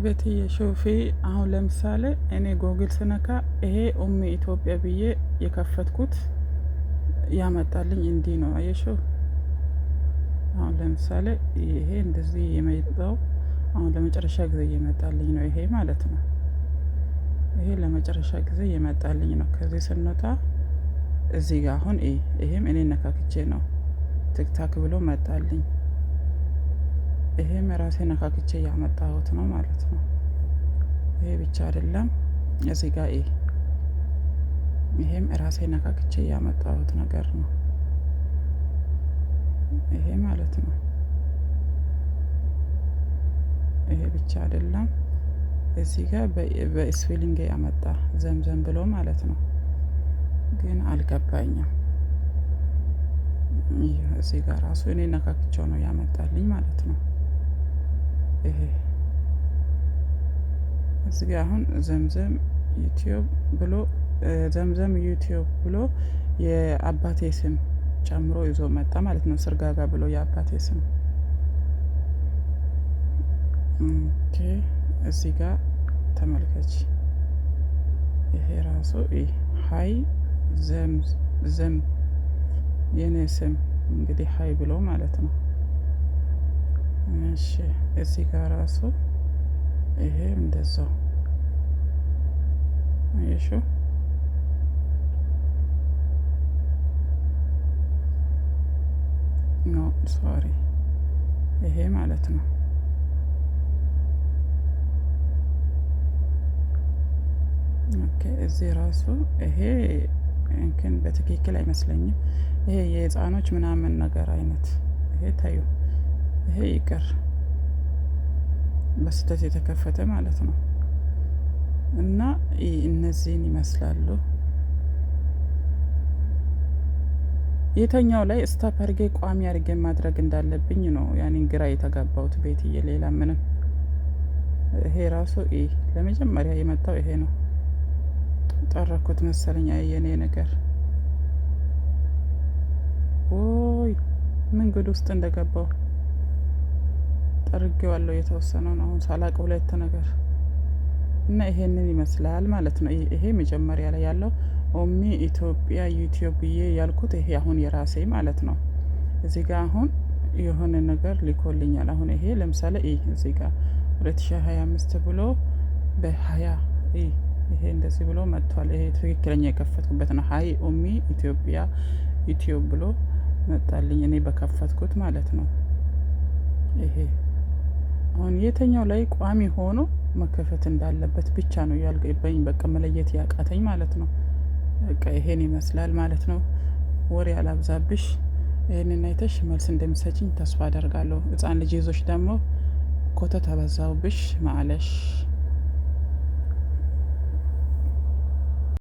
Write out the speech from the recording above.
ቤትዬ ሾፌ አሁን ለምሳሌ እኔ ጎግል ስነካ ይሄ ኡሚ ኢትዮጵያ ብዬ የከፈትኩት ያመጣልኝ እንዲህ ነው። አየሽው? አሁን ለምሳሌ ይሄ እንደዚህ የመጣው አሁን ለመጨረሻ ጊዜ እየመጣልኝ ነው። ይሄ ማለት ነው። ይሄ ለመጨረሻ ጊዜ እየመጣልኝ ነው። ከዚህ ስንወጣ እዚህ ጋር አሁን ይሄም እኔ ነካክቼ ነው ቲክታክ ብሎ መጣልኝ። ይሄም ራሴ ነካክቼ ያመጣሁት ነው ማለት ነው። ይሄ ብቻ አይደለም። እዚህ ጋር ይሄም ራሴ ነካክቼ ያመጣሁት ነገር ነው። ይሄ ማለት ነው። ይሄ ብቻ አይደለም። እዚህ ጋር በስፔሊንግ ያመጣ ዘምዘም ብሎ ማለት ነው። ግን አልገባኝም። እዚህ ጋር ራሱ እኔ ነካክቼው ነው ያመጣልኝ ማለት ነው። ይሄ እዚህ ጋር አሁን ዘምዘም ዩቲዩብ ብሎ ዘምዘም ዩቲዩብ ብሎ የአባቴ ስም ጨምሮ ይዞ መጣ ማለት ነው። ስርጋጋ ብሎ የአባቴ ስም እዚህ ጋር ተመልከች። ይሄ ራሱ ሀይ ዘም የኔ ስም እንግዲህ ሀይ ብሎ ማለት ነው። እሺ እዚህ ጋር ራሱ ይሄ እንደዛው እሺ ኖ ሶሪ ይሄ ማለት ነው። ኦኬ እዚህ ራሱ ይሄ እንክን በትክክል አይመስለኝም። ይሄ የህፃኖች ምናምን ነገር አይነት ይሄ ታዩ። ይሄ ይቅር በስተት የተከፈተ ማለት ነው። እና እነዚህን ይመስላሉ። የተኛው ላይ ስታፕ አድርጌ ቋሚ አድርጌ ማድረግ እንዳለብኝ ነው ያኔን ግራ የተጋባሁት ቤትዬ። ሌላ ምንም ይሄ ራሱ ለመጀመሪያ የመጣው ይሄ ነው። ጠረኩት መሰለኝ የኔ ነገር። ኦይ ምን ጉድ ውስጥ እንደገባው ጠርጌዋለሁ። የተወሰነው ነው አሁን ሳላቅ ሁለት ነገር እና ይሄንን ይመስላል ማለት ነው። ይሄ መጀመሪያ ላይ ያለው ኦሚ ኢትዮጵያ ዩቲዩብ ብዬ ያልኩት ይሄ አሁን የራሴ ማለት ነው። እዚህ ጋር አሁን የሆነ ነገር ሊኮልኛል። አሁን ይሄ ለምሳሌ እዚህ ጋር 2025 ብሎ በ20 ይሄ እንደዚህ ብሎ መጥቷል። ይሄ ትክክለኛ የከፈትኩበት ነው። ሀይ ኦሚ ኢትዮጵያ ዩቲዩብ ብሎ መጣልኝ እኔ በከፈትኩት ማለት ነው። ይሄ አሁን የተኛው ላይ ቋሚ ሆኖ መከፈት እንዳለበት ብቻ ነው ያልገባኝ። በቃ መለየት ያቃተኝ ማለት ነው። በቃ ይሄን ይመስላል ማለት ነው። ወሬ አላብዛብሽ። ይሄንን አይተሽ መልስ እንደምትሰጪኝ ተስፋ አደርጋለሁ። ህፃን ልጅ ይዞሽ ደግሞ ኮተት አበዛውብሽ ማለሽ